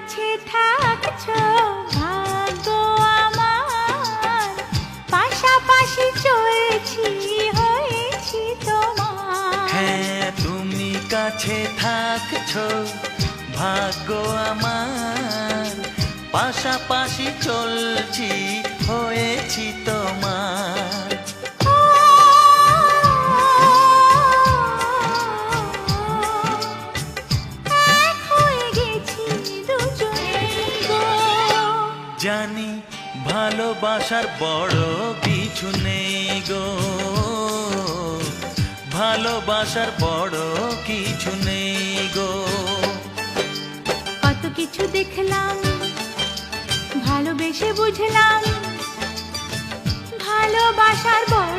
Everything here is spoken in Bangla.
কাছে থাকছো ভাগ্য আমার, পাশাপাশি চলছি হয়েছি তোমার। হ্যাঁ তুমি কাছে থাকছো ভাগ্য আমার, পাশাপাশি চলছি হয়েছি তোমার। এক হয়ে গেছি দুজনেই গো। জানি ভালোবাসার বড় কিছু নেই গো, ভালোবাসার বড় কিছু নেই গো। কত কিছু দেখলাম, ভালোবেসে বুঝলাম, ভালোবাসার বড়